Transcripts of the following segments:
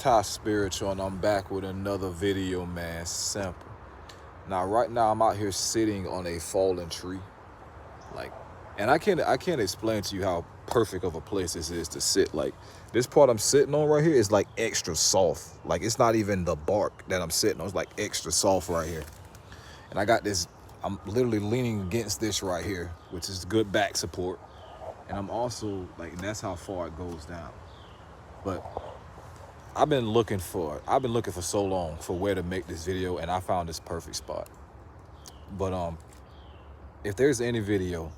Ty Spiritual, and I'm back with another video, man. Simple. Now, right now, I'm out here sitting on a fallen tree, and I can't explain to you how perfect of a place this is to sit. Like, this part I'm sitting on right here is like extra soft. Like, it's not even the bark that I'm sitting on. It's like extra soft right here. And I got this. I'm literally leaning against this right here, which is good back support. And I'm also like, that's how far it goes down. But I've been looking for so long for where to make this video, and I found this perfect spot. But if there's any video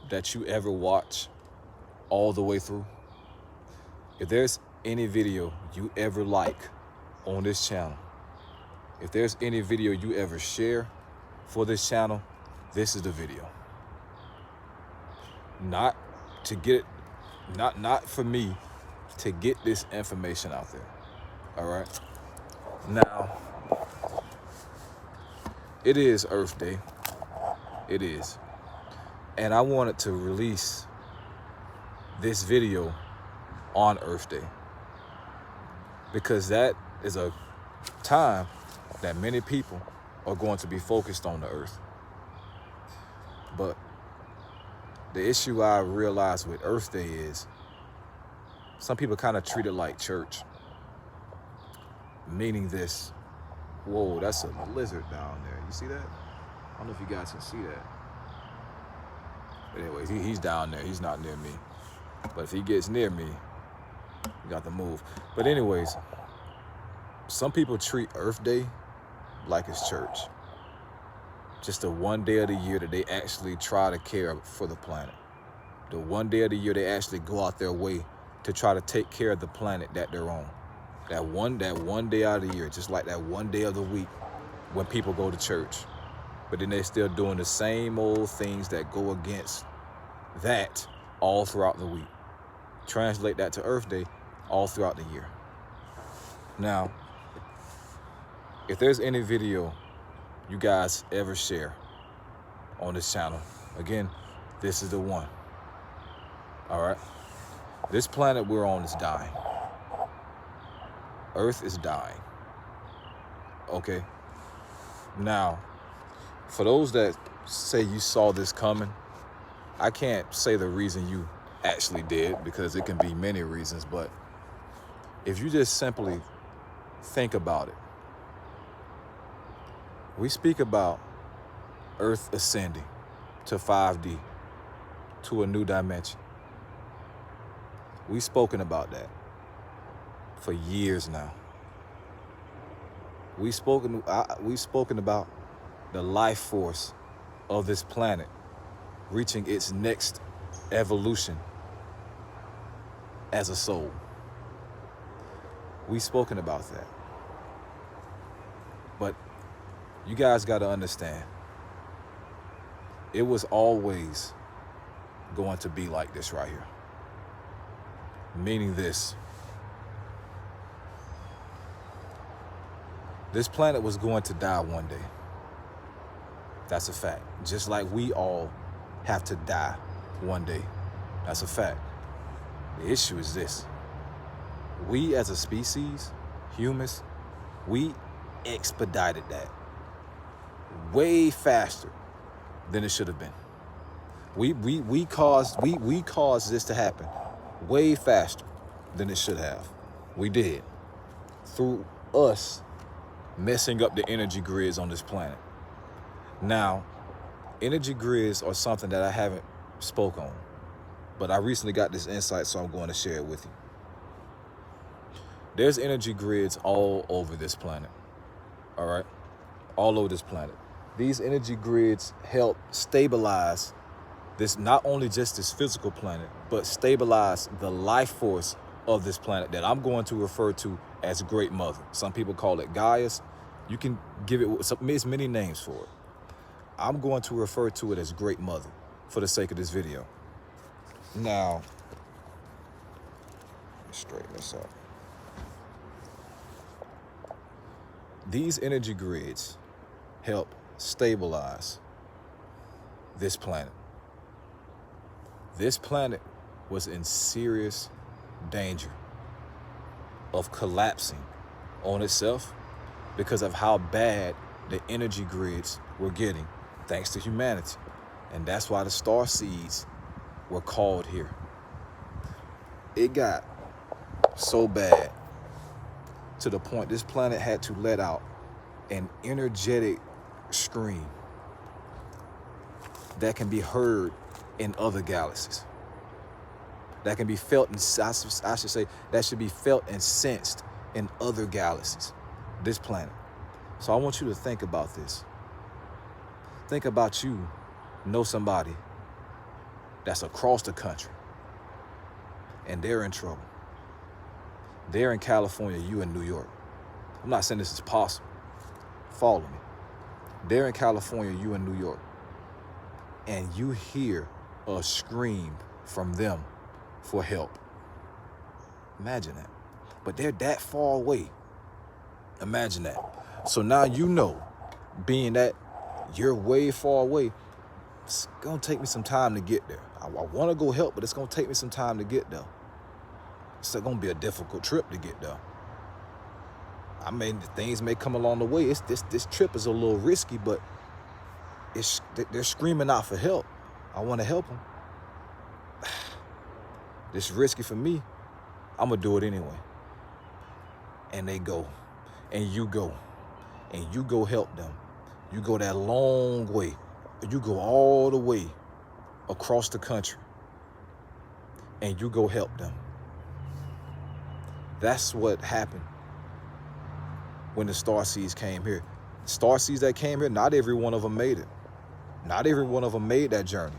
that you ever watch all the way through, if there's any video you ever like on this channel, if there's any video you ever share for this channel, this is the video. Not for me to get this information out there. All right. Now, it is Earth Day. It is. And I wanted to release this video on Earth Day, because that is a time that many people are going to be focused on the Earth. But the issue I realized with Earth Day is some people kind of treat it like church. Meaning this, whoa, that's a lizard down there. You see that? I don't know if you guys can see that. But anyways, he's down there. He's not near me. But if he gets near me, you got to move. But anyways, some people treat Earth Day like it's church. Just the one day of the year that they actually try to care for the planet. The one day of the year they actually go out their way to try to take care of the planet that they're on. That one day out of the year, just like that one day of the week when people go to church. But then they're still doing the same old things that go against that all throughout the week. Translate that to Earth Day all throughout the year. Now, if there's any video you guys ever share on this channel, again, this is the one. All right? This planet we're on is dying. Earth is dying. Okay? Now, for those that say you saw this coming, I can't say the reason you actually did, because it can be many reasons, but if you just simply think about it, we speak about Earth ascending to 5D, to a new dimension. We've spoken about that for years now. We've spoken about the life force of this planet reaching its next evolution as a soul. We've spoken about that. But you guys got to understand, it was always going to be like this right here. Meaning this planet was going to die one day. That's a fact. Just like we all have to die one day. That's a fact. The issue is this. We as a species, humans, we expedited that way faster than it should have been. We caused this to happen way faster than it should have. We did. Through us messing up the energy grids on this planet. Now, energy grids are something that I haven't spoke on, but I recently got this insight, so I'm going to share it with you. There's energy grids all over this planet. All right? All over this planet. These energy grids help stabilize this, not only just this physical planet, but stabilize the life force of this planet that I'm going to refer to as Great Mother. Some people call it Gaia's. You can give it many names for it. I'm going to refer to it as Great Mother for the sake of this video. Now, let's straighten this up. These energy grids help stabilize this planet. This planet was in serious danger of collapsing on itself because of how bad the energy grids were getting thanks to humanity. And that's why the Starseeds were called here. It got so bad to the point this planet had to let out an energetic scream that can be heard in other galaxies. That can be felt, and I should say, that should be felt and sensed in other galaxies, this planet. So I want you to think about this. Think about you know somebody that's across the country and they're in trouble. They're in California, you in New York. I'm not saying this is possible. Follow me. They're in California, you in New York. And you hear a scream from them for help. Imagine that. But they're that far away. Imagine that. So now you know, being that you're way far away, it's gonna take me some time to get there. I wanna go help, but it's gonna take me some time to get there. It's gonna be a difficult trip to get there. I mean, things may come along the way. This trip is a little risky, but they're screaming out for help. I wanna help them. This is risky for me. I'm gonna do it anyway. And they go, and you go help them. You go that long way. You go all the way across the country and you go help them. That's what happened when the Starseeds came here. Starseeds that came here, not every one of them made it. Not every one of them made that journey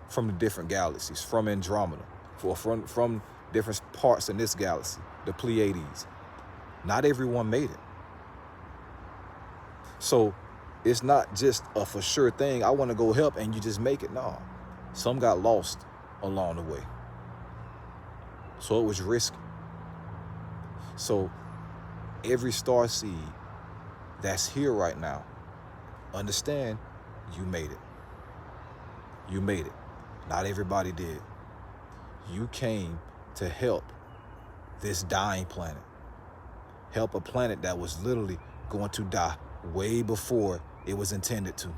from the different galaxies, from Andromeda, from different parts in this galaxy, the Pleiades. Not everyone made it. So it's not just a for sure thing. I want to go help and you just make it. No, some got lost along the way. So it was risky. So every Starseed that's here right now, understand you made it. You made it. Not everybody did. You came to help this dying planet. Help a planet that was literally going to die way before it was intended to.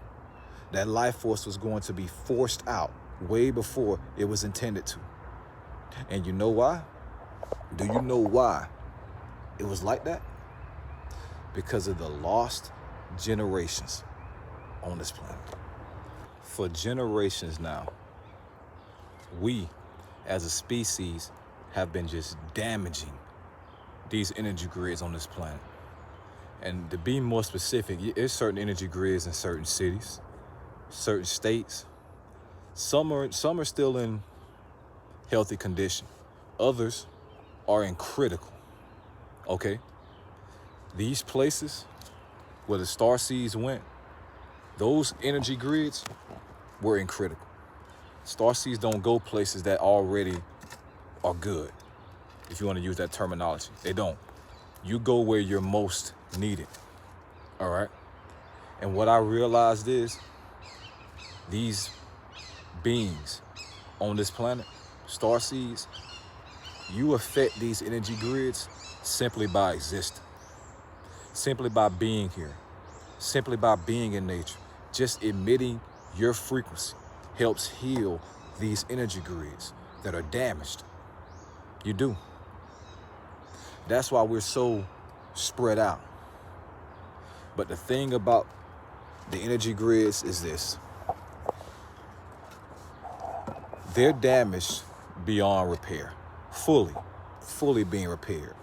That life force was going to be forced out way before it was intended to. And you know why? Do you know why it was like that? Because of the lost generations on this planet. For generations now, we as a species have been just damaging these energy grids on this planet. And to be more specific, there's certain energy grids in certain cities, certain states. Some are still in healthy condition. Others are in critical. Okay? These places where the Starseeds went, those energy grids were in critical. Starseeds don't go places that already are good, if you want to use that terminology. They don't. You go where you're most needed. All right? And what I realized is these beings on this planet, Starseeds, you affect these energy grids simply by existing, simply by being here, simply by being in nature. Just emitting your frequency helps heal these energy grids that are damaged. You do. That's why we're so spread out. But the thing about the energy grids is this. They're damaged beyond repair. Fully being repaired.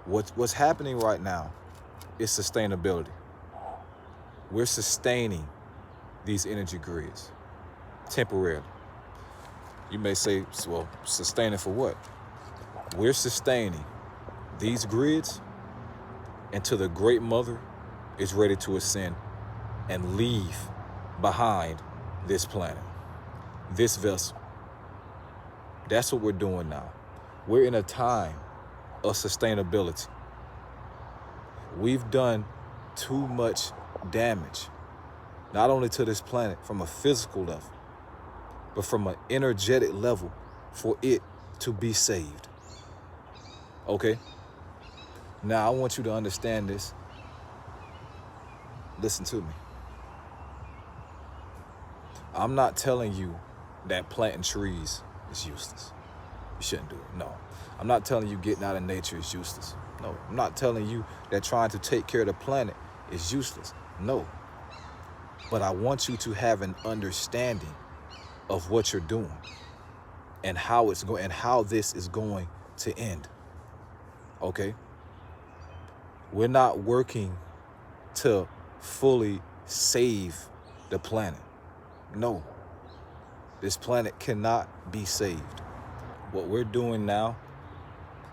What's happening right now is sustainability. We're sustaining these energy grids temporarily. You may say, well, sustaining for what? We're sustaining these grids until the Great Mother is ready to ascend and leave behind this planet, this vessel. That's what we're doing now. We're in a time of sustainability. We've done too much damage, not only to this planet from a physical level, but from an energetic level for it to be saved. Okay? Now, I want you to understand this. Listen to me. I'm not telling you that planting trees is useless. You shouldn't do it. No. I'm not telling you getting out of nature is useless. No. I'm not telling you that trying to take care of the planet is useless. No. But I want you to have an understanding of what you're doing and how it's going and how this is going to end. Okay? We're not working to fully save the planet. No. This planet cannot be saved. What we're doing now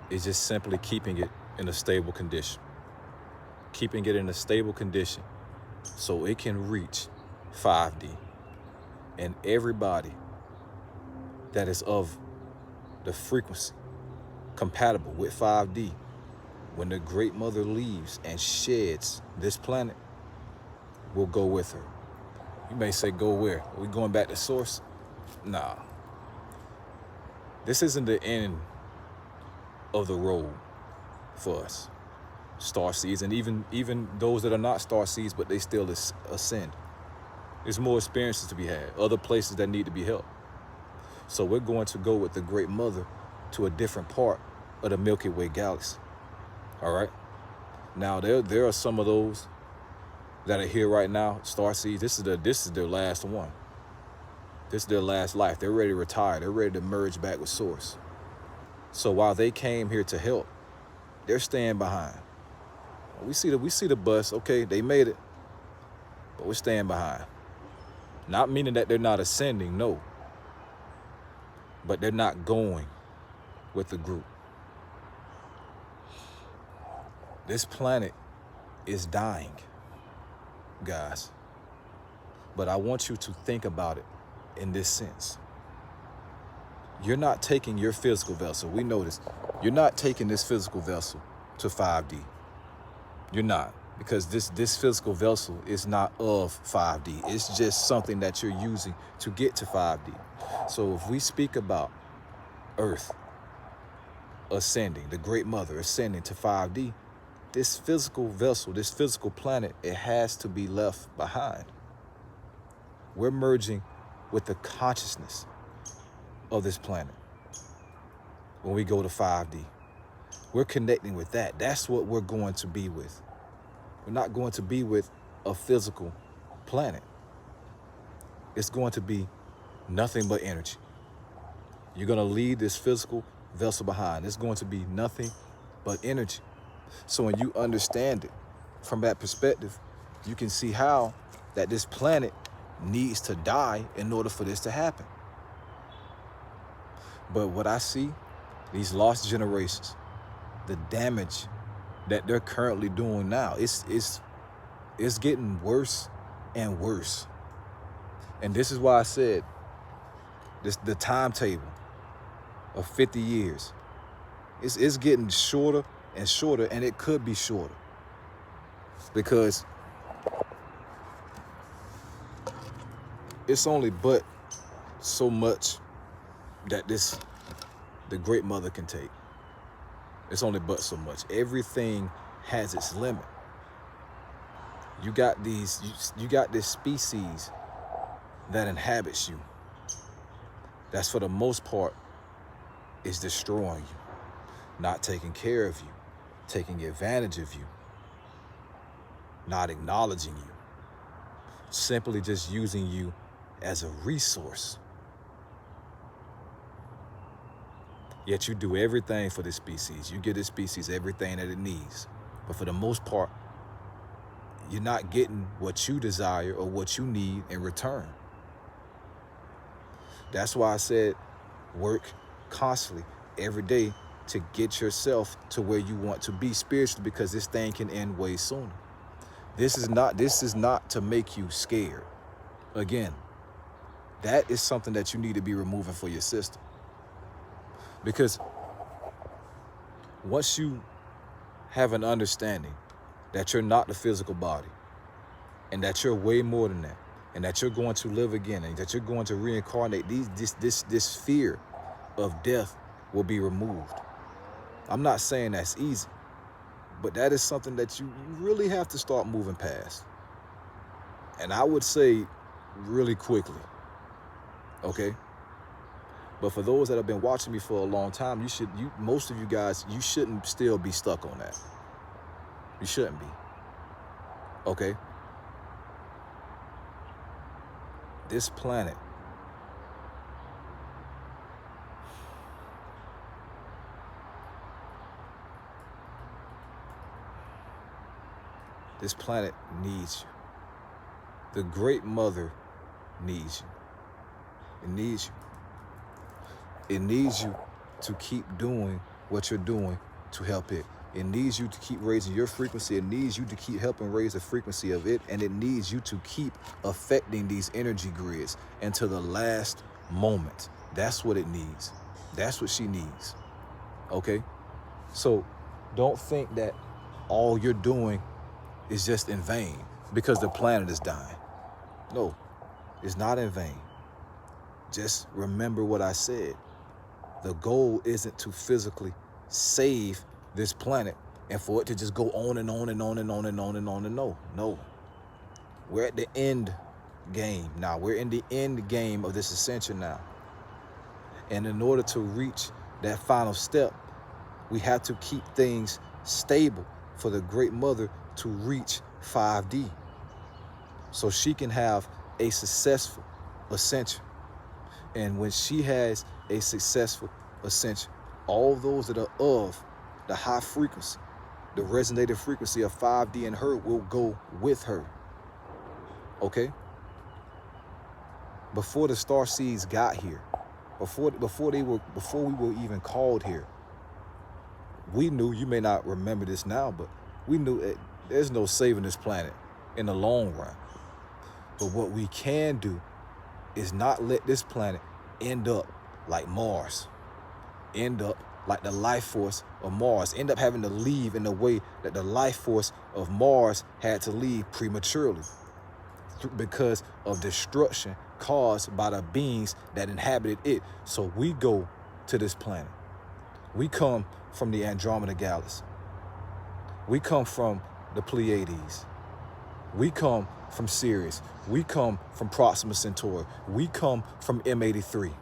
is just simply keeping it in a stable condition. Keeping it in a stable condition so it can reach 5D. And everybody that is of the frequency compatible with 5D, when the Great Mother leaves and sheds this planet, will go with her. You may say, go where? Are we going back to source? Nah. This isn't the end of the road for us, Starseeds, and even those that are not Starseeds, but they still ascend. There's more experiences to be had, other places that need to be helped. So we're going to go with the Great Mother to a different part of the Milky Way galaxy. All right? Now, there are some of those that are here right now, Starseeds. This is their last one. This is their last life. They're ready to retire. They're ready to merge back with Source. So while they came here to help, they're staying behind. We see the bus. Okay, they made it, but we're staying behind. Not meaning that they're not ascending, no. But they're not going with the group. This planet is dying, guys. But I want you to think about it in this sense. You're not taking your physical vessel. We know this. You're not taking this physical vessel to 5D. You're not. Because this physical vessel is not of 5D. It's just something that you're using to get to 5D. So if we speak about Earth ascending, the Great Mother ascending to 5D, this physical vessel, this physical planet, it has to be left behind. We're merging with the consciousness of this planet when we go to 5D. We're connecting with that. That's what we're going to be with. We're not going to be with a physical planet. It's going to be nothing but energy. You're going to leave this physical vessel behind. It's going to be nothing but energy. So when you understand it from that perspective, you can see how that this planet needs to die in order for this to happen. But what I see, these lost generations, the damage that they're currently doing now, it's getting worse and worse. And this is why I said the timetable of 50 years. It's getting shorter and shorter, and it could be shorter. Because it's only but so much that the Great Mother can take. It's only but so much. Everything has its limit. You got this species that inhabits you. That's for the most part is destroying you, not taking care of you, taking advantage of you, not acknowledging you, simply just using you as a resource. Yet you do everything for this species. You give this species everything that it needs. But for the most part, you're not getting what you desire or what you need in return. That's why I said work constantly every day to get yourself to where you want to be spiritually, because this thing can end way sooner. This is not to make you scared. Again, that is something that you need to be removing for your system. Because once you have an understanding that you're not the physical body, and that you're way more than that, and that you're going to live again, and that you're going to reincarnate, this fear of death will be removed. I'm not saying that's easy, but that is something that you really have to start moving past. And I would say really quickly, okay? But for those that have been watching me for a long time, most of you guys, you shouldn't still be stuck on that. You shouldn't be, okay? This planet, needs you. The Great Mother needs you. It needs you. It needs you to keep doing what you're doing to help it. It needs you to keep raising your frequency. It needs you to keep helping raise the frequency of it. And it needs you to keep affecting these energy grids until the last moment. That's what it needs. That's what she needs. Okay? So don't think that all you're doing is just in vain because the planet is dying. No, it's not in vain. Just remember what I said. The goal isn't to physically save this planet and for it to just go on and on and on and on and on and on and on. No. We're at the end game now. We're in the end game of this ascension now. And in order to reach that final step, we have to keep things stable for the Great Mother to reach 5D so she can have a successful ascension. And when she has a successful ascension, all those that are of the high frequency, the resonating frequency of 5D in her will go with her. Okay? Before the Starseeds got here, before we were even called here, we knew, you may not remember this now, but we knew there's no saving this planet in the long run. But what we can do is not let this planet end up like Mars, end up like the life force of Mars, end up having to leave in the way that the life force of Mars had to leave prematurely because of destruction caused by the beings that inhabited it. So we go to this planet. We come from the Andromeda Galaxy. We come from the Pleiades. We come from Sirius. We come from Proxima Centauri. We come from M83.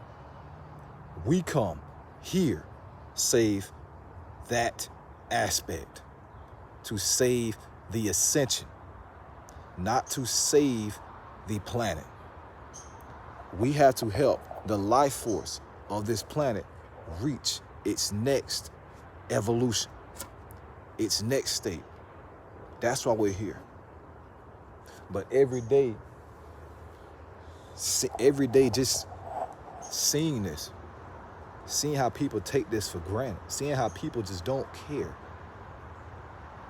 We come here, save that aspect, to save the ascension, not to save the planet. We have to help the life force of this planet reach its next evolution, its next state. That's why we're here. But every day just seeing this, seeing how people take this for granted, seeing how people just don't care.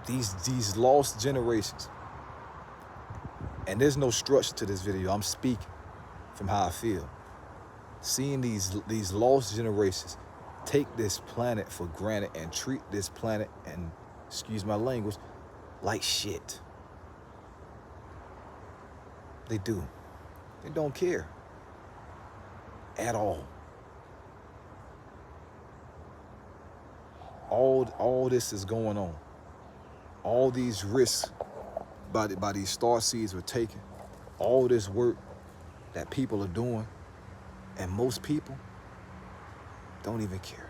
These lost generations. And there's no structure to this video. I'm speaking from how I feel. Seeing these lost generations take this planet for granted and treat this planet, and excuse my language, like shit. They do. They don't care at all. All this is going on. All these risks by these Starseeds were taken. All this work that people are doing, and most people don't even care.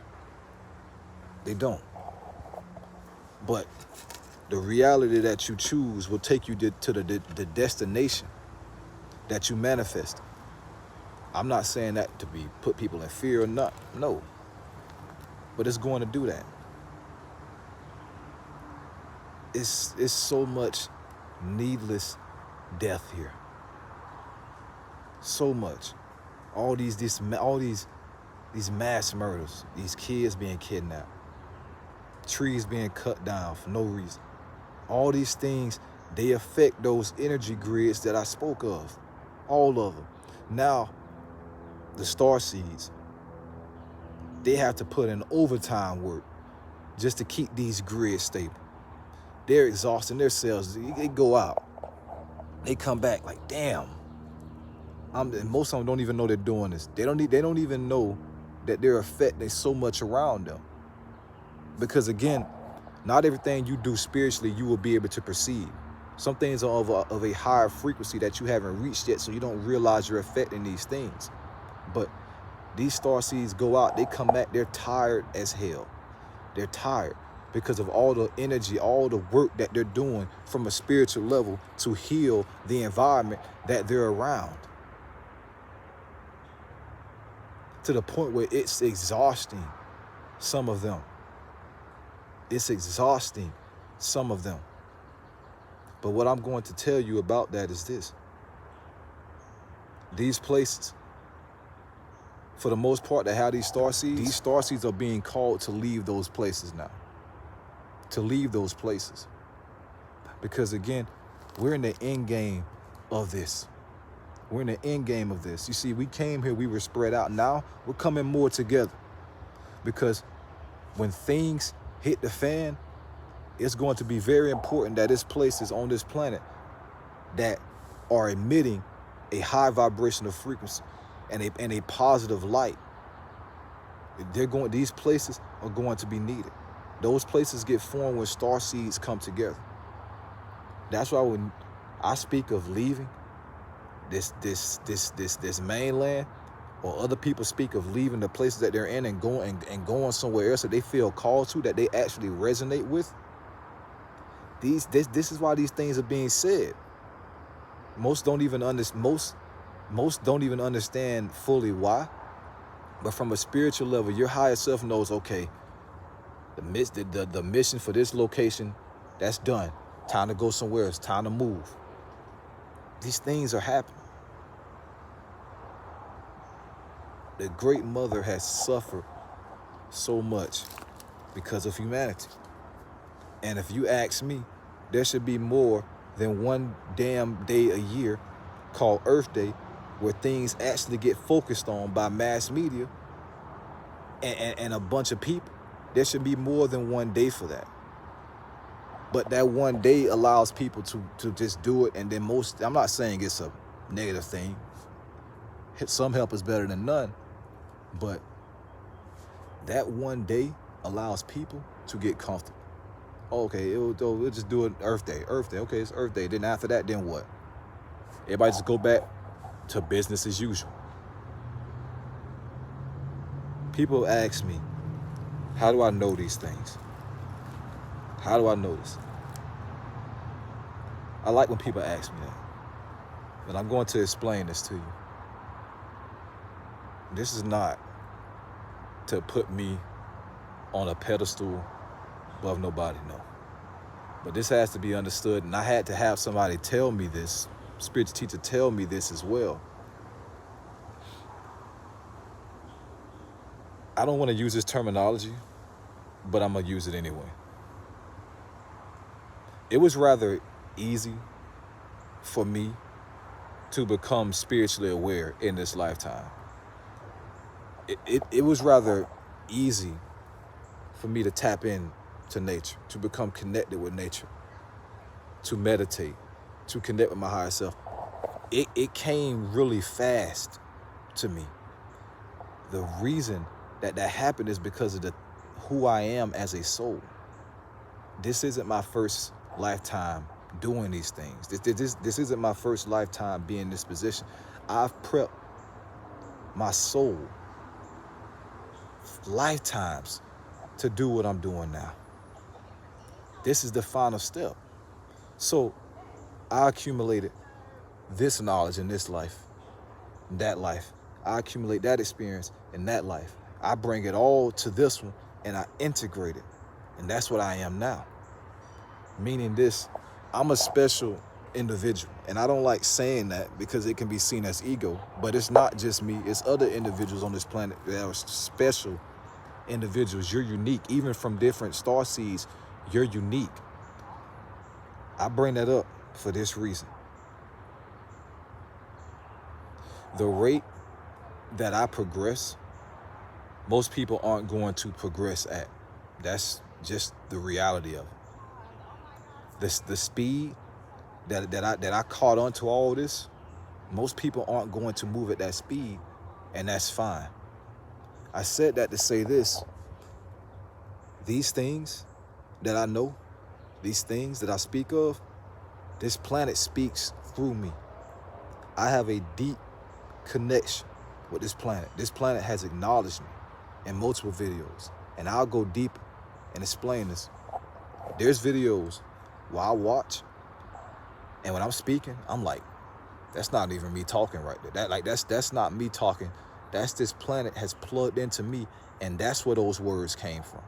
They don't. But the reality that you choose will take you to the destination that you manifest. I'm not saying that to put people in fear or not. No. But it's going to do that. It's so much needless death here. So much. All these mass murders, these kids being kidnapped, trees being cut down for no reason. All these things, they affect those energy grids that I spoke of. All of them. Now, the Starseeds, they have to put in overtime work just to keep these grids stable. They're exhausting themselves. They go out. They come back like, damn. And most of them don't even know they're doing this. They don't even know that they're affecting so much around them. Because again, not everything you do spiritually you will be able to perceive. Some things are of a higher frequency that you haven't reached yet, so you don't realize you're affecting these things. But these starseeds go out, they come back, they're tired as hell. They're tired because of all the energy, all the work that they're doing from a spiritual level to heal the environment that they're around. To the point where it's exhausting some of them. It's exhausting some of them. But what I'm going to tell you about that is this. These places, for the most part, that have these starseeds are being called to leave those places now. To leave those places. Because again, we're in the end game of this. We're in the end game of this. You see, we came here, we were spread out. Now we're coming more together. Because when things hit the fan, it's going to be very important that there's places on this planet that are emitting a high vibrational frequency and a positive light. These places are going to be needed. Those places get formed when starseeds come together. That's why when I speak of leaving this mainland, or other people speak of leaving the places that they're in and going somewhere else that they feel called to, that they actually resonate with. This is why these things are being said. Most don't even understand fully why. But from a spiritual level, your higher self knows, okay, the mission for this location, that's done. Time to go somewhere else. Time to move. These things are happening. The Great Mother has suffered so much because of humanity. And if you ask me, there should be more than one damn day a year called Earth Day where things actually get focused on by mass media and a bunch of people. There should be more than one day for that. But that one day allows people to just do it. And then I'm not saying it's a negative thing. Some help is better than none. But that one day allows people to get comfortable. Okay, we'll just do it Earth Day. Earth Day, okay, it's Earth Day. Then after that, then what? Everybody just go back to business as usual. People ask me, how do I know these things? How do I know this? I like when people ask me that. But I'm going to explain this to you. This is not to put me on a pedestal above nobody, no. But this has to be understood, and I had to have somebody tell me this, spiritual teacher tell me this as well. I don't want to use this terminology, but I'm going to use it anyway. It was rather easy for me to become spiritually aware in this lifetime. It was rather easy for me to tap in to nature, to become connected with nature, to meditate, to connect with my higher self. It came really fast to me. The reason that happened is because of who I am as a soul. This isn't my first lifetime doing these things. This isn't my first lifetime being in this position. I've prepped my soul lifetimes to do what I'm doing now. This is the final step. So I accumulated this knowledge in this life, that life. I accumulate that experience in that life. I bring it all to this one and I integrate it. And that's what I am now. Meaning this, I'm a special individual. And I don't like saying that because it can be seen as ego. But it's not just me. It's other individuals on this planet that are special individuals. You're unique. Even from different starseeds, you're unique. I bring that up for this reason. The rate that I progress, most people aren't going to progress at. That's just the reality of it. The speed that I caught on to all this, most people aren't going to move at that speed, and that's fine. I said that to say this. these things that I know, these things that I speak of, this planet speaks through me. I have a deep connection with this planet. This planet has acknowledged me in multiple videos, and I'll go deeper and explain this. There's videos where I watch, and when I'm speaking, I'm like, that's not even me talking right there. That's not me talking. That's this planet has plugged into me, and that's where those words came from.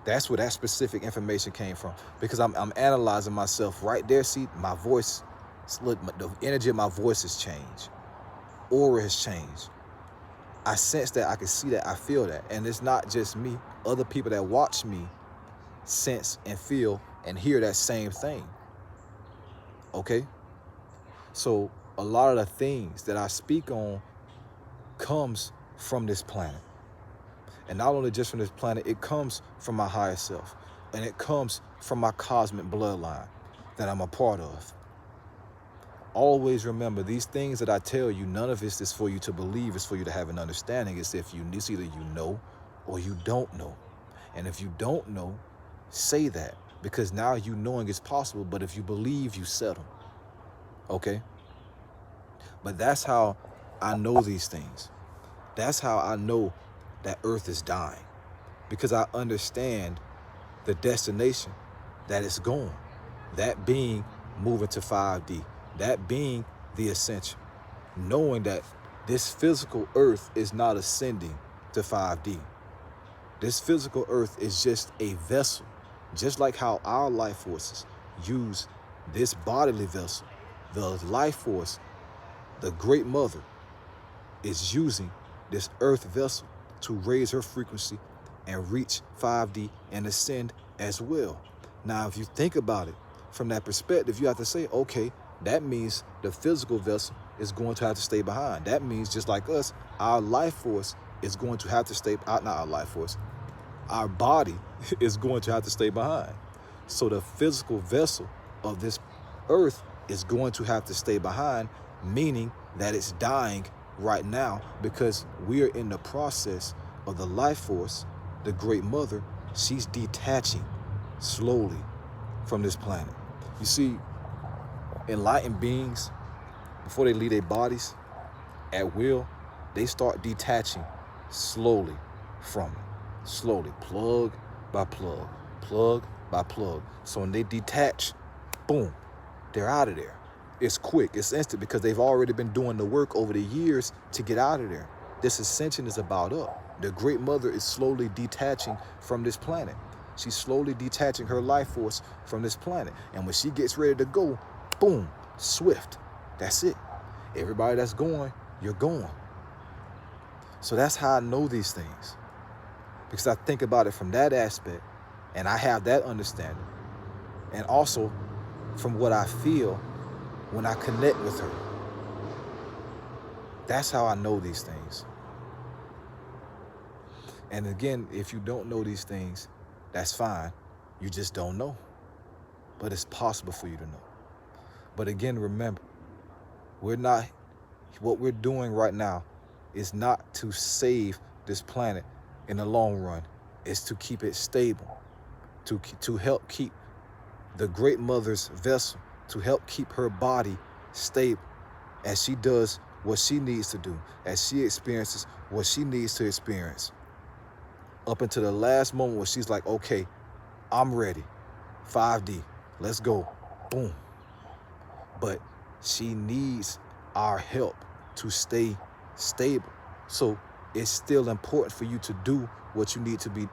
That's where that specific information came from, because I'm analyzing myself right there. See, my voice, look, the energy of my voice has changed. Aura has changed. I sense that, I can see that, I feel that. And it's not just me. Other people that watch me sense and feel and hear that same thing. Okay? So a lot of the things that I speak on comes from this planet. And not only just from this planet, it comes from my higher self. And it comes from my cosmic bloodline that I'm a part of. Always remember, these things that I tell you, none of this is for you to believe. It's for you to have an understanding. It's either you know or you don't know. And if you don't know, say that, because now you knowing is possible. But if you believe, you settle. Okay? But that's how I know these things. That's how I know that Earth is dying, because I understand the destination that it's going. That being moving to 5D. That being the Ascension. Knowing that this physical Earth is not ascending to 5D. This physical Earth is just a vessel. Just like how our life forces use this bodily vessel. The life force, the Great Mother, is using this Earth vessel to raise her frequency and reach 5D and ascend as well. Now, if you think about it from that perspective, you have to say, okay, that means the physical vessel is going to have to stay behind. That means, just like us, our life force is going to have to stay, not our life force, our body is going to have to stay behind. So the physical vessel of this Earth is going to have to stay behind, meaning that it's dying right now, because we are in the process of the life force, the Great Mother. She's detaching slowly from this planet. You see, enlightened beings, before they leave their bodies at will, they start detaching slowly from it. Slowly, plug by plug, plug by plug. So when they detach, boom, they're out of there. It's quick, it's instant, because they've already been doing the work over the years to get out of there. This ascension is about up. The Great Mother is slowly detaching from this planet. She's slowly detaching her life force from this planet. And when she gets ready to go, boom, swift. That's it. Everybody that's going, you're going. So that's how I know these things, because I think about it from that aspect, and I have that understanding. And also from what I feel when I connect with her. That's how I know these things. And again, if you don't know these things, that's fine. You just don't know. But it's possible for you to know. But again, remember, what we're doing right now is not to save this planet in the long run. It's to keep it stable, to help keep the Great Mother's vessel, to help keep her body stable as she does what she needs to do, as she experiences what she needs to experience, up until the last moment where she's like, okay, I'm ready, 5D, let's go, boom. But she needs our help to stay stable. So it's still important for you to do what you need to be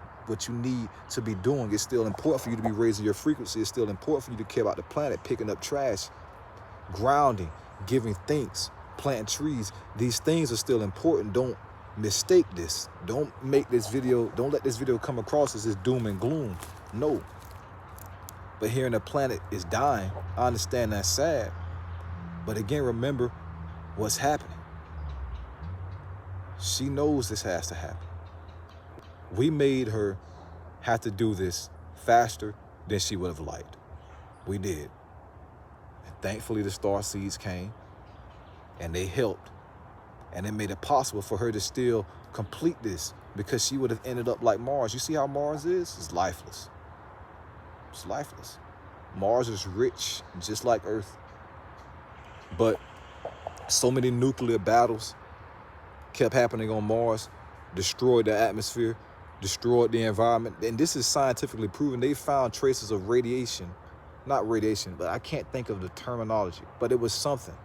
doing. It's still important for you to be raising your frequency. It's still important for you to care about the planet, picking up trash, grounding, giving thanks, planting trees. These things are still important. Don't mistake this. Don't let this video come across as this doom and gloom. No. But hearing the planet is dying, I understand that's sad. But again, remember what's happening. She knows this has to happen. We made her have to do this faster than she would have liked. We did. And thankfully, the Starseeds came and they helped And it made it possible for her to still complete this, because she would have ended up like Mars. You see how Mars is? It's lifeless. It's lifeless. Mars is rich, just like Earth. But so many nuclear battles kept happening on Mars, destroyed the atmosphere, destroyed the environment. And this is scientifically proven. They found traces of radiation, not radiation, but I can't think of the terminology, but it was something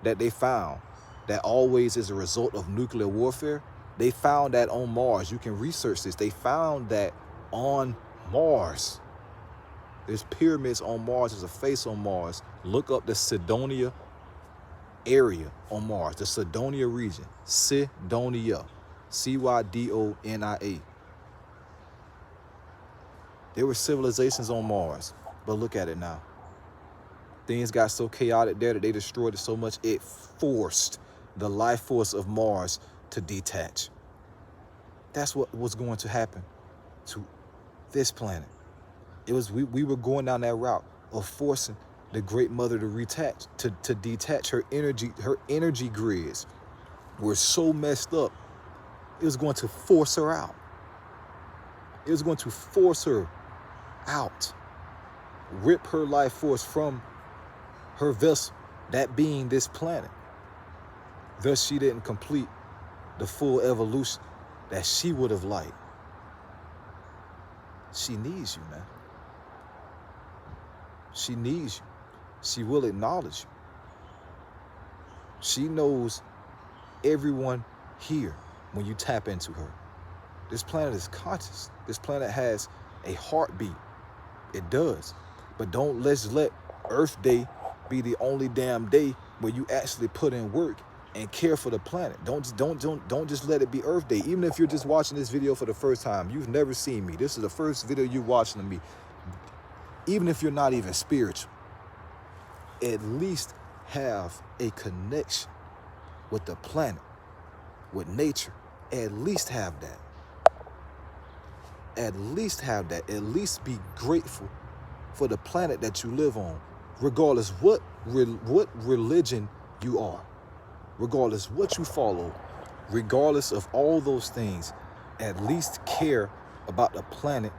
that they found that always is a result of nuclear warfare. They found that on Mars. You can research this. They found that on Mars. There's pyramids on Mars. There's a face on Mars. Look up the Cydonia area on Mars, the Cydonia region. Cydonia. Cydonia. There were civilizations on Mars, but look at it now. Things got so chaotic there that they destroyed it so much it forced the life force of Mars to detach. That's what was going to happen to this planet. It was we were going down that route of forcing the Great Mother to detach her energy grids were so messed up. It was going to force her out. It was going to force her out, rip her life force from her vessel, that being this planet. Thus, she didn't complete the full evolution that she would have liked. She needs you, man. She needs you. She will acknowledge you. She knows everyone here when you tap into her. This planet is conscious. This planet has a heartbeat. It does. But let's let Earth Day be the only damn day where you actually put in work and care for the planet. Don't just let it be Earth Day. Even if you're just watching this video for the first time, you've never seen me. This is the first video you're watching of me. Even if you're not even spiritual, at least have a connection with the planet, with nature. At least have that. At least have that. At least be grateful for the planet that you live on, regardless what religion you are, regardless what you follow, regardless of all those things. At least care about the planet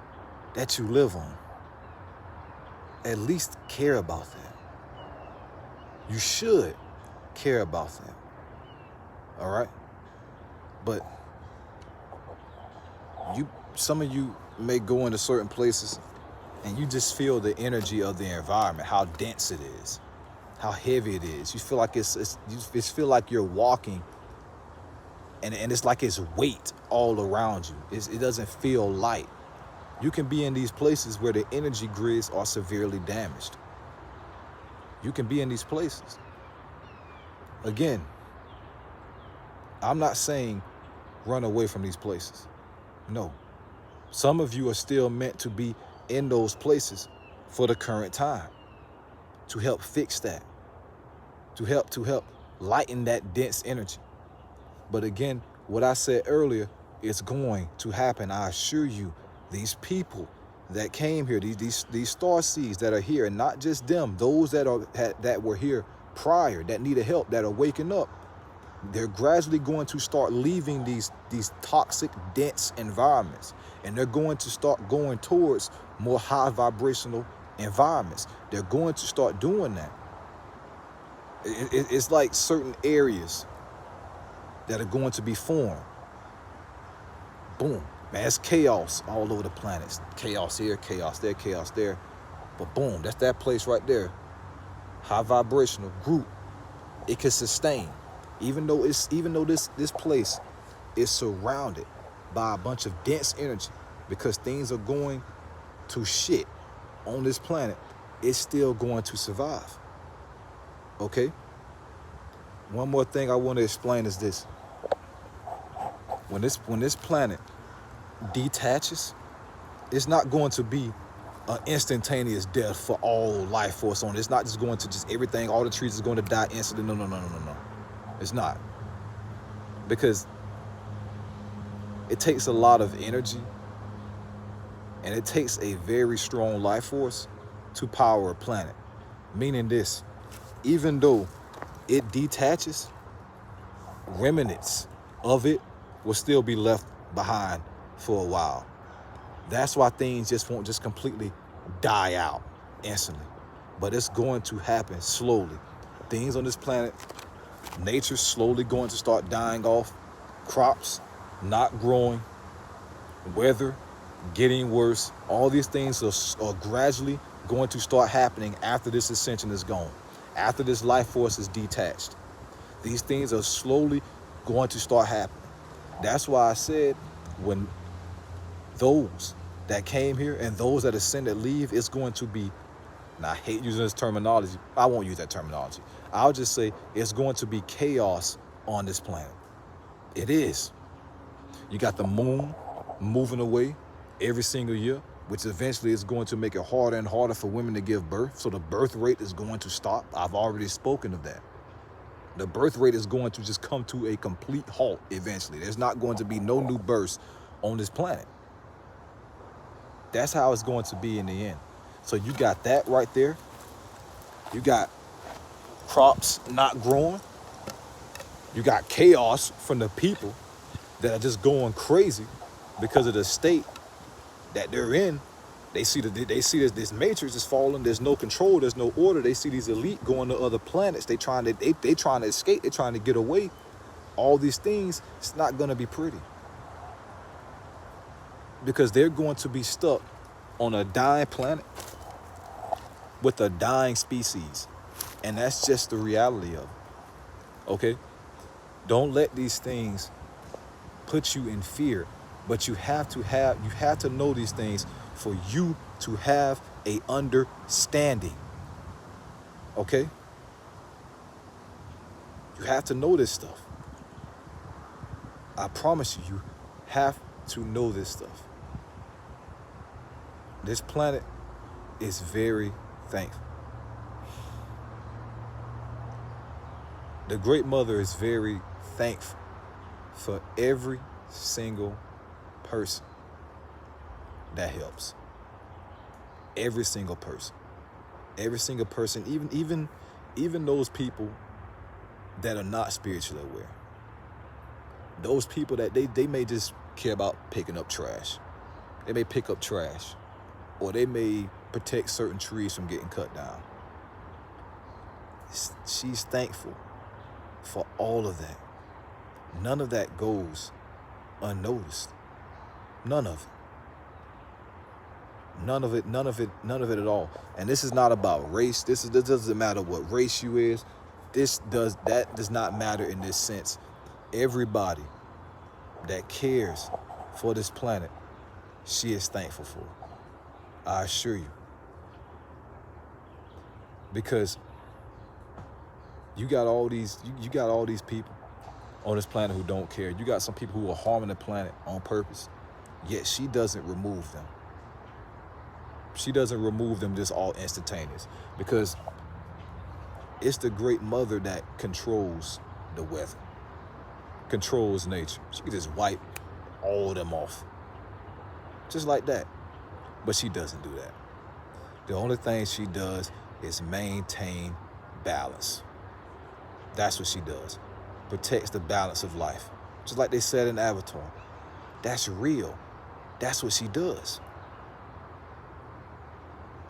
that you live on. At least care about that. You should care about that. All right? But some of you may go into certain places and you just feel the energy of the environment, how dense it is, how heavy it is. You feel like you feel like you're walking and it's like it's weight all around you. It doesn't feel light. You can be in these places where the energy grids are severely damaged. You can be in these places. Again, I'm not saying run away from these places. No. Some of you are still meant to be in those places for the current time, to help fix that, to help lighten that dense energy. But again, what I said earlier is going to happen. I assure you. These people that came here, these Starseeds that are here, and not just them, those that were here prior, that needed help, that are waking up, they're gradually going to start leaving these toxic, dense environments, and they're going to start going towards more high vibrational environments. They're going to start doing that. It's like certain areas that are going to be formed. Boom. Man, it's chaos all over the planet. Chaos here, chaos there, chaos there. But boom, that's that place right there. High vibrational group. It can sustain. Even though this place is surrounded by a bunch of dense energy, because things are going to shit on this planet, it's still going to survive. Okay? One more thing I want to explain is this. When this planet detaches, it's not going to be an instantaneous death for all life force on it. It's not just going to everything, all the trees is going to die instantly. No. It's not. Because it takes a lot of energy and it takes a very strong life force to power a planet. Meaning this, even though it detaches, remnants of it will still be left behind for a while. That's why things just won't just completely die out instantly. But it's going to happen slowly. Things on this planet, nature's slowly going to start dying off. Crops not growing. Weather getting worse. All these things are gradually going to start happening after this ascension is gone. After this life force is detached. These things are slowly going to start happening. That's why I said when those that came here and those that ascended leave, it's going to be, and I hate using this terminology. I won't use that terminology. I'll just say it's going to be chaos on this planet. It is. You got the moon moving away every single year, which eventually is going to make it harder and harder for women to give birth. So the birth rate is going to stop. I've already spoken of that. The birth rate is going to just come to a complete halt eventually. There's not going to be no new births on this planet. That's how it's going to be in the end. So you got that right there. You got crops not growing. You got chaos from the people that are just going crazy because of the state that they're in. They see this matrix is falling. There's no control. There's no order. They see these elite going to other planets. They trying to escape. They're trying to get away. All these things. It's not going to be pretty because they're going to be stuck on a dying planet with a dying species, and that's just the reality of it. Okay, don't let these things put you in fear, but you have to know these things for you to have a understanding. Okay? You have to know this stuff. I promise you have to know this stuff. This planet is very thankful. The Great Mother is very thankful for every single person that helps. Every single person. Every single person, even those people that are not spiritually aware. Those people that they may just care about picking up trash. They may pick up trash. Or they may protect certain trees from getting cut down. She's thankful for all of that. None of that goes unnoticed. None of it. None of it at all. And this is not about race. This doesn't matter what race you is. That does not matter in this sense. Everybody that cares for this planet, she is thankful for. I assure you. Because you got all these people on this planet who don't care. You got some people who are harming the planet on purpose. Yet she doesn't remove them. She doesn't remove them just all instantaneous. Because it's the Great Mother that controls the weather. Controls nature. She can just wipe all of them off. Just like that. But she doesn't do that. The only thing she does is maintain balance. That's what she does. Protects the balance of life. Just like they said in Avatar. That's real. That's what she does.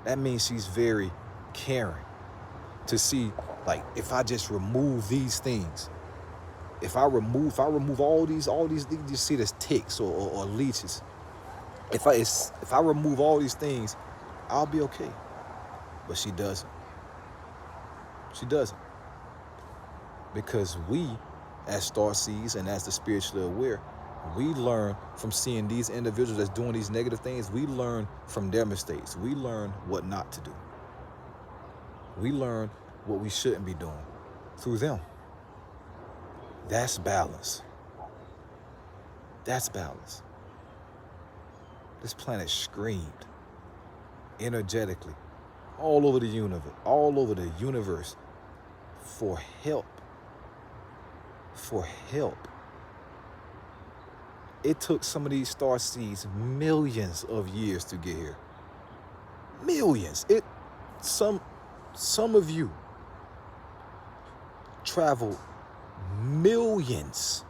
That means she's very caring. To see, like, if I just remove these things, if I remove all these, you see this ticks or leeches. If I remove all these things, I'll be okay. But she doesn't. She doesn't. Because we, as Starseeds and as the spiritually aware, we learn from seeing these individuals that's doing these negative things. We learn from their mistakes. We learn what not to do. We learn what we shouldn't be doing through them. That's balance. That's balance. This planet screamed energetically all over the universe for help. For help. It took some of these Starseeds millions of years to get here. Millions. Some of you traveled Millions.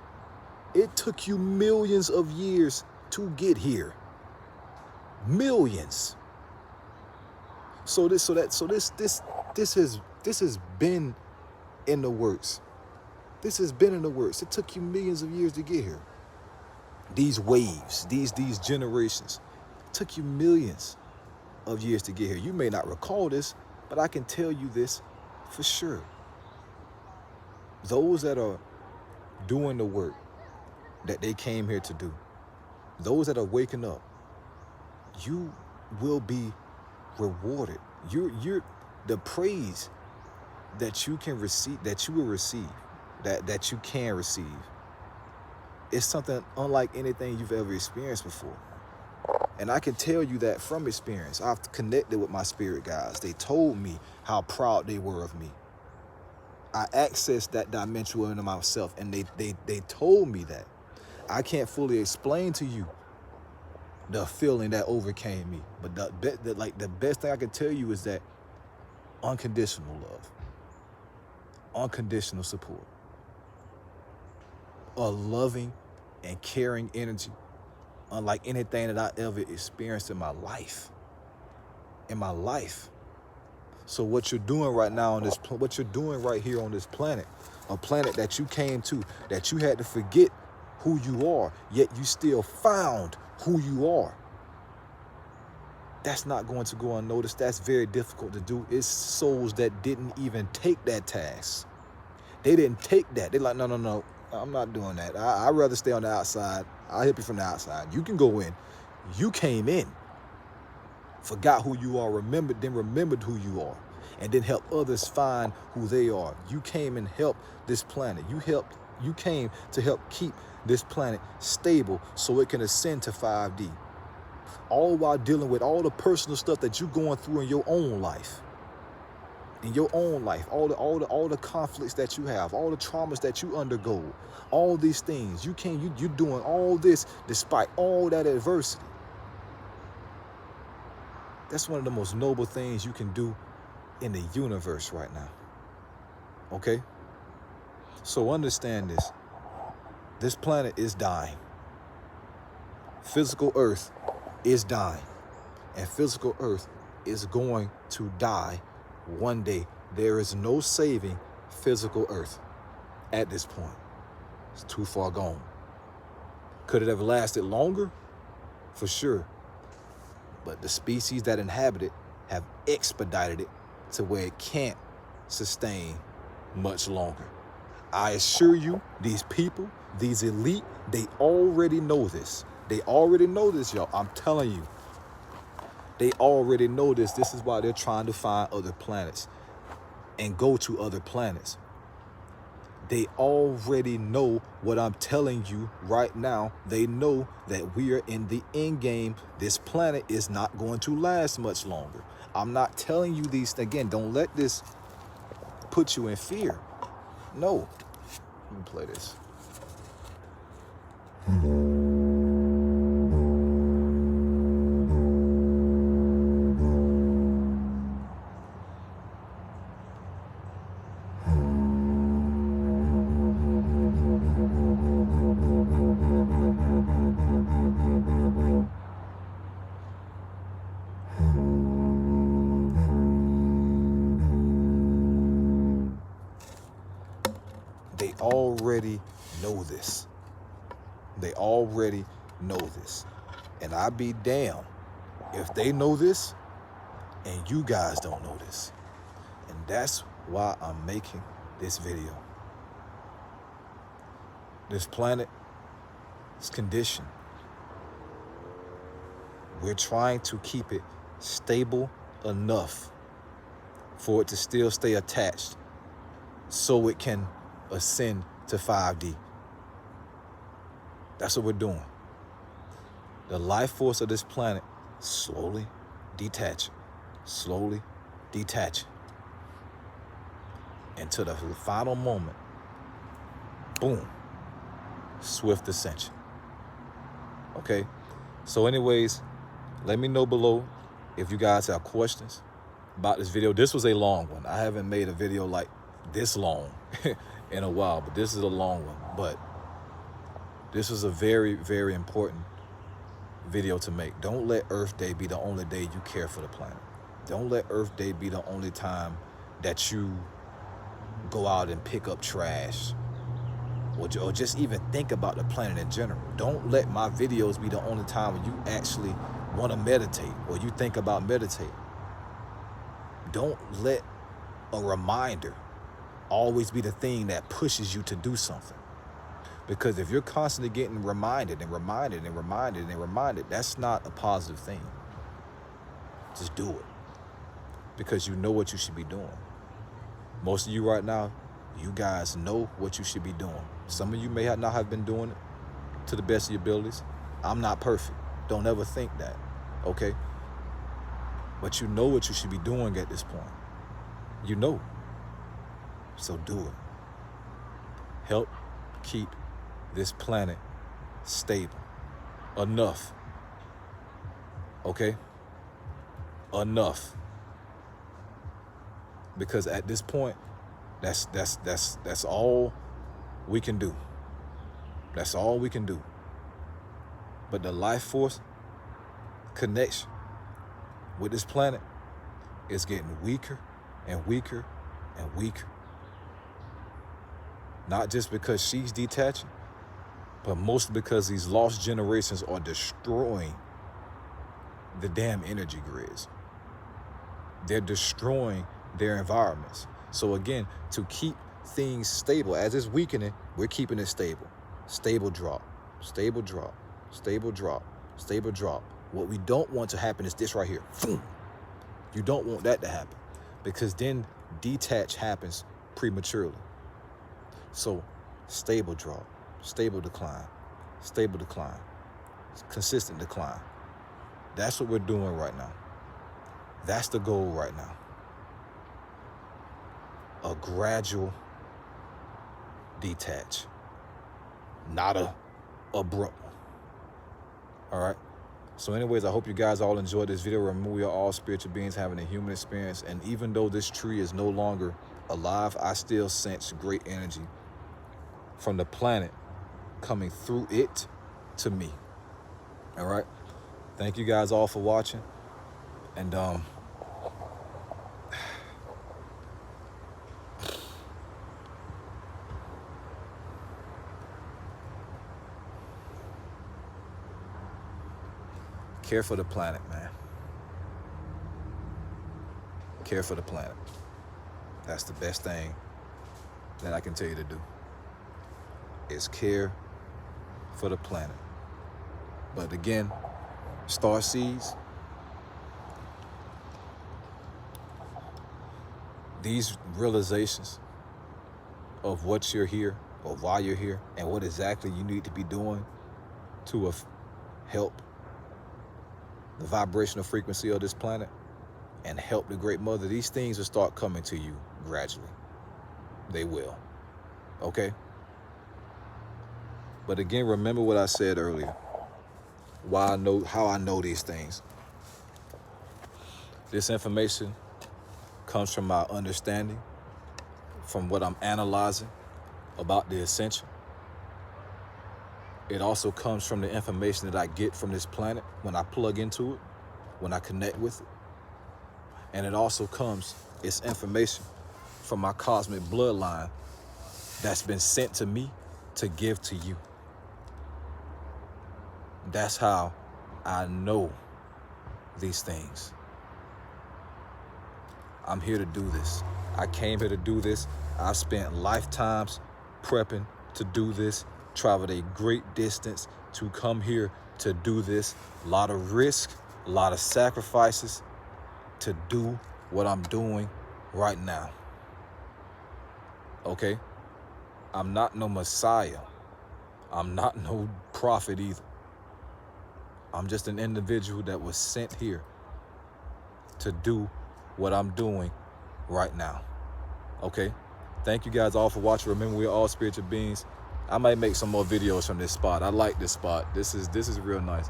It took you millions of years to get here. Millions. This has been in the works. This has been in the works. It took you millions of years to get here. These waves, these generations, it took you millions of years to get here. You may not recall this, but I can tell you this for sure. Those that are doing the work that they came here to do, those that are waking up, you will be rewarded. You're the praise that you can receive, that you will receive, that you can receive. It's something unlike anything you've ever experienced before. And I can tell you that from experience. I've connected with my spirit guides. They told me how proud they were of me. I accessed that dimension within myself, and they told me that. I can't fully explain to you the feeling that overcame me, but the best thing I can tell you is that unconditional love, unconditional support, a loving and caring energy, unlike anything that I ever experienced in my life. So what you're doing right now what you're doing right here on this planet, a planet that you came to, that you had to forget who you are, yet you still found who you are. That's not going to go unnoticed. That's very difficult to do. It's souls that didn't even take that task. They didn't take that. They're like, no, I'm not doing that. I'd rather stay on the outside. I'll help you from the outside. You can go in. You came in, forgot who you are, remembered who you are, and then help others find who they are. You came and helped this planet. You came to help keep this planet stable so it can ascend to 5D. All while dealing with all the personal stuff that you're going through in your own life. All the conflicts that you have, all the traumas that you undergo, all these things. You're doing all this despite all that adversity. That's one of the most noble things you can do in the universe right now. Okay? So understand this. This planet is dying. Physical Earth is dying. And physical Earth is going to die one day. There is no saving physical Earth at this point. It's too far gone. Could it have lasted longer? For sure. But the species that inhabit it have expedited it to where it can't sustain much longer. I assure you, these people, these elite, they already know this. They already know this, y'all. I'm telling you. They already know this. This is why they're trying to find other planets and go to other planets. They already know what I'm telling you right now. They know that we are in the end game. This planet is not going to last much longer. I'm not telling you these things. Again, don't let this put you in fear. No. Let me play this. They already know this. They already know this. And I'd be damned if they know this and you guys don't know this. And that's why I'm making this video. This planet is conditioned. We're trying to keep it stable enough for it to still stay attached so it can ascend to 5D. That's what we're doing. The life force of this planet slowly detaching, until the final moment. Boom. Swift ascension. Okay? So anyways, let me know below if you guys have questions about this video. This was a long one. I haven't made a video like this long in a while, but this is a long one. But this is a very, very important video to make. Don't let Earth Day be the only day you care for the planet. Don't let Earth Day be the only time that you go out and pick up trash or just even think about the planet in general. Don't let my videos be the only time when you actually want to meditate or you think about meditating. Don't let a reminder always be the thing that pushes you to do something. Because if you're constantly getting reminded and reminded and reminded and reminded, that's not a positive thing. Just do it. Because you know what you should be doing. Most of you right now, you guys know what you should be doing. Some of you may not have been doing it to the best of your abilities. I'm not perfect. Don't ever think that, okay? But you know what you should be doing at this point. You know. So do it. Help keep this planet stable. Enough. Okay? Enough. Because at this point, that's all we can do. That's all we can do. But the life force connection with this planet is getting weaker and weaker and weaker. Not just because she's detaching, but mostly because these lost generations are destroying the damn energy grids. They're destroying their environments. So again, to keep things stable, as it's weakening, we're keeping it stable. Stable drop, stable drop, stable drop, stable drop. What we don't want to happen is this right here. You don't want that to happen, because then detach happens prematurely. So stable drop, stable decline, consistent decline. That's what we're doing right now. That's the goal right now. A gradual detach, not a abrupt one. All right. So anyways, I hope you guys all enjoyed this video. Remember, we are all spiritual beings having a human experience. And even though this tree is no longer alive, I still sense great energy from the planet coming through it to me. All right. Thank you guys all for watching. And care for the planet, man. Care for the planet. That's the best thing that I can tell you to do, is care for the planet. But again, Starseeds, these realizations of what you're here, or why you're here, and what exactly you need to be doing to help the vibrational frequency of this planet and help the Great Mother, these things will start coming to you gradually. They will. Okay? But again, remember what I said earlier. How I know these things. This information comes from my understanding, from what I'm analyzing about the Ascension. It also comes from the information that I get from this planet when I plug into it, when I connect with it. And it also comes, it's information from my cosmic bloodline that's been sent to me to give to you. That's how I know these things. I'm here to do this. I came here to do this. I've spent lifetimes prepping to do this, traveled a great distance to come here to do this. A lot of risk, a lot of sacrifices to do what I'm doing right now. Okay? I'm not no Messiah. I'm not no prophet either. I'm just an individual that was sent here to do what I'm doing right now. Okay? Thank you guys all for watching. Remember, we are all spiritual beings. I might make some more videos from this spot. I like this spot. This is real nice.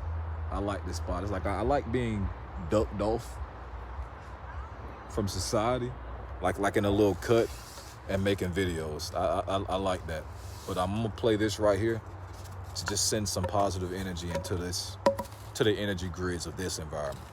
I like this spot. It's like I like being ducked off from society, like in a little cut and making videos. I like that. But I'm gonna play this right here to just send some positive energy into this, to the energy grids of this environment.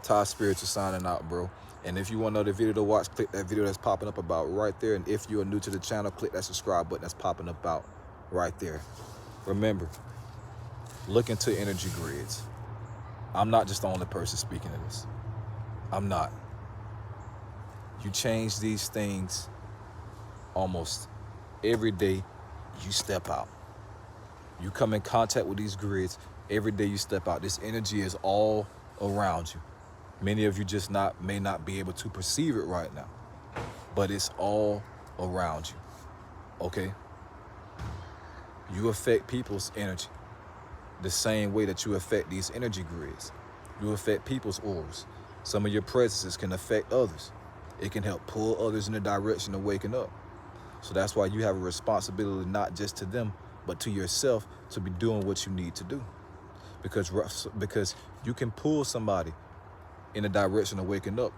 Ty Spiritual signing out, bro. And if you want another video to watch, click that video that's popping up about right there. And if you are new to the channel, click that subscribe button that's popping up out right there. Remember, look into energy grids. I'm not just the only person speaking to this. I'm not. You change these things almost every day you step out. You come in contact with these grids every day you step out. This energy is all around you. Many of you just may not be able to perceive it right now, but it's all around you, okay? You affect people's energy the same way that you affect these energy grids. You affect people's auras. Some of your presences can affect others. It can help pull others in the direction of waking up. So that's why you have a responsibility not just to them, but to yourself to be doing what you need to do. Because you can pull somebody in the direction of waking up,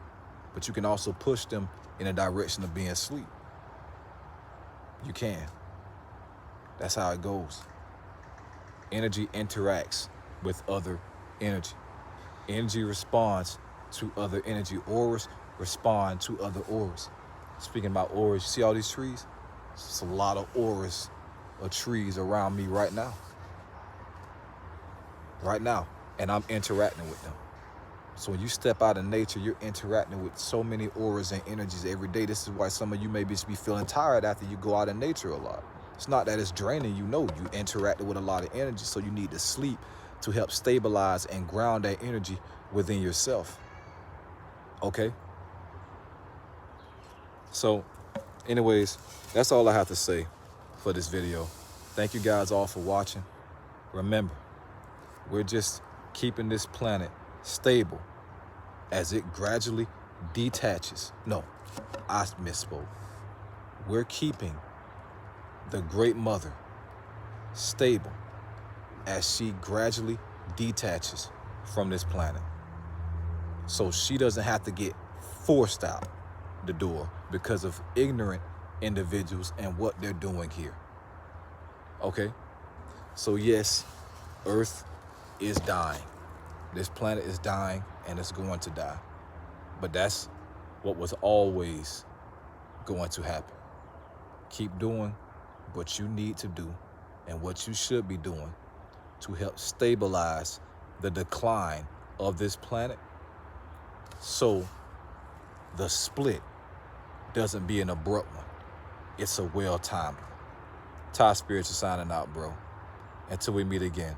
but you can also push them in the direction of being asleep. You can. That's how it goes. Energy interacts with other energy. Energy responds to other energy. Auras respond to other auras. Speaking about auras, you see all these trees? It's a lot of auras of trees around me right now. Right now. And I'm interacting with them. So when you step out in nature, you're interacting with so many auras and energies every day. This is why some of you may be feeling tired after you go out in nature a lot. It's not that it's draining, you interacted with a lot of energy, so you need to sleep to help stabilize and ground that energy within yourself. Okay? So, anyways, that's all I have to say for this video. Thank you guys all for watching. Remember, we're just keeping this planet stable as it gradually detaches. No, I misspoke. We're keeping the Great Mother stable as she gradually detaches from this planet. So she doesn't have to get forced out the door because of ignorant individuals and what they're doing here. Okay? So yes, Earth is dying. This planet is dying and it's going to die. But that's what was always going to happen. Keep doing what you need to do and what you should be doing to help stabilize the decline of this planet so the split doesn't be an abrupt one. It's a well-timed one. Ty Spiritual signing out, bro. Until we meet again,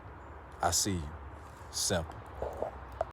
I see you. Simple.